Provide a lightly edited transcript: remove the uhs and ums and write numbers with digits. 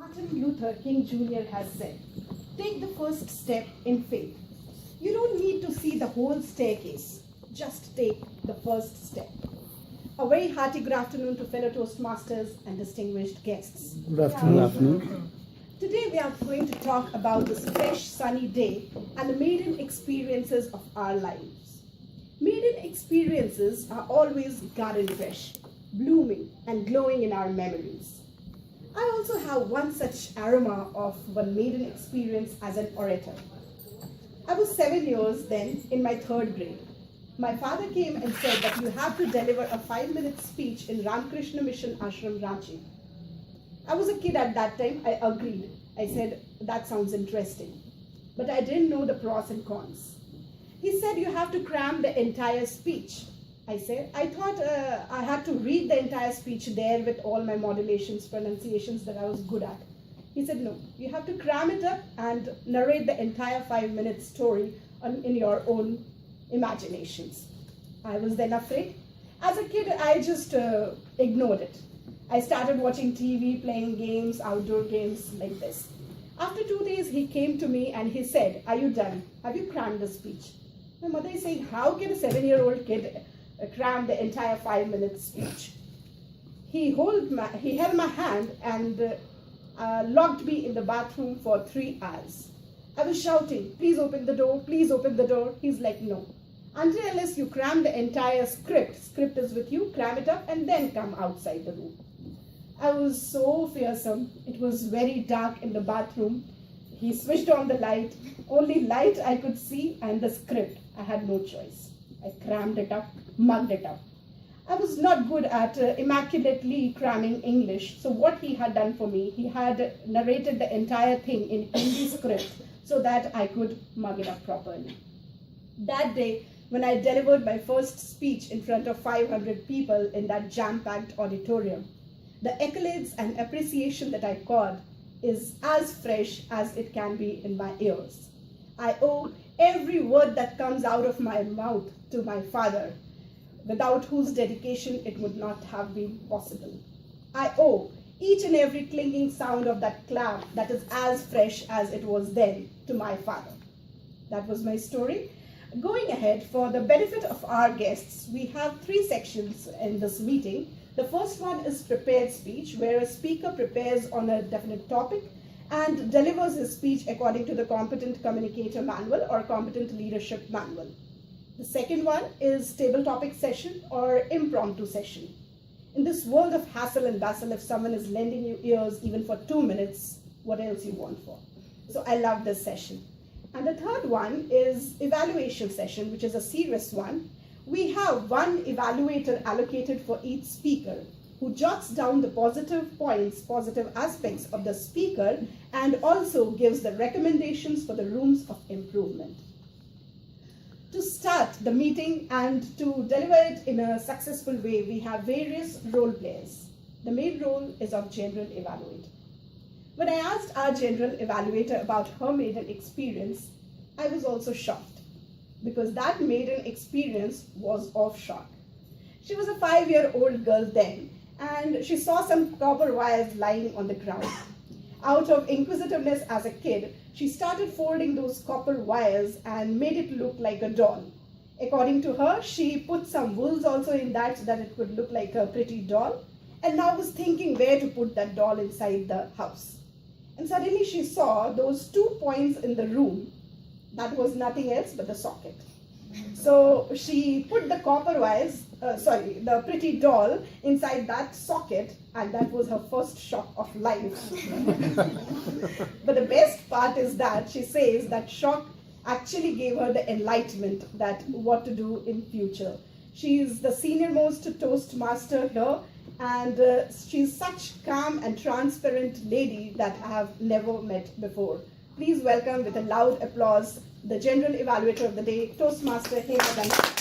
Martin Luther King Jr. has said, take the first step in faith. You don't need to see the whole staircase. Just take the first step. A very hearty good afternoon to fellow Toastmasters and distinguished guests. Good afternoon. Today we are going to talk about this fresh sunny day and the maiden experiences of our lives. Maiden experiences are always garden fresh, blooming and glowing in our memories. I also have one such aroma of one maiden experience as an orator. I was 7 years then in my 3rd grade. My father came and said that you have to deliver a 5-minute speech in Ramakrishna Mission Ashram, Ranchi. I was a kid at that time. I agreed. I said, that sounds interesting. But I didn't know the pros and cons. He said, you have to cram the entire speech. I said, I thought I had to read the entire speech there with all my modulations, pronunciations that I was good at. He said, no, you have to cram it up and narrate the entire 5-minute story in your own imaginations. I was then afraid. As a kid, I just ignored it. I started watching TV, playing games, outdoor games like this. After 2 days, he came to me and he said, are you done? Have you crammed the speech? My mother is saying, how can a 7-year-old kid cram the entire 5-minute speech? He held my hand and locked me in the bathroom for 3 hours. I was shouting, please open the door, please open the door. He's like, no. Until unless you cram the entire script is with you, cram it up and then come outside the room. I was so fearsome. It was very dark in the bathroom. He switched on the light. Only light I could see and the script. I had no choice. I crammed it up, mugged it up. I was not good at immaculately cramming English. So what he had done for me, he had narrated the entire thing in Hindi script so that I could mug it up properly. That day, when I delivered my first speech in front of 500 people in that jam-packed auditorium, the accolades and appreciation that I got is as fresh as it can be in my ears. I owe every word that comes out of my mouth to my father, without whose dedication it would not have been possible. I owe each and every clinking sound of that clap that is as fresh as it was then to my father. That was my story. Going ahead, for the benefit of our guests, we have 3 sections in this meeting. The first one is prepared speech, where a speaker prepares on a definite topic and delivers his speech according to the competent communicator manual or competent leadership manual. The second one is table topic session or impromptu session. In this world of hassle and bustle, if someone is lending you ears even for 2 minutes, what else you want for? So I love this session. And the third one is evaluation session, which is a serious one. We have one evaluator allocated for each speaker who jots down the positive points, positive aspects of the speaker, and also gives the recommendations for the rooms of improvement. To start the meeting and to deliver it in a successful way, we have various role players. The main role is of general evaluator. When I asked our general evaluator about her maiden experience, I was also shocked because that maiden experience was of shock. She was a 5-year-old girl then, and she saw some copper wires lying on the ground. Out of inquisitiveness as a kid, she started folding those copper wires and made it look like a doll. According to her, she put some wools also in that so that it could look like a pretty doll, and now was thinking where to put that doll inside the house. And suddenly she saw those 2 points in the room. That was nothing else but the socket. So she put the copper wires, the pretty doll inside that socket, and that was her first shock of life. But the best part is that she says that shock actually gave her the enlightenment that what to do in future. She is the senior most Toastmaster here, and she's such calm and transparent lady that I have never met before. Please welcome with a loud applause the General Evaluator of the Day, Toastmaster Hema.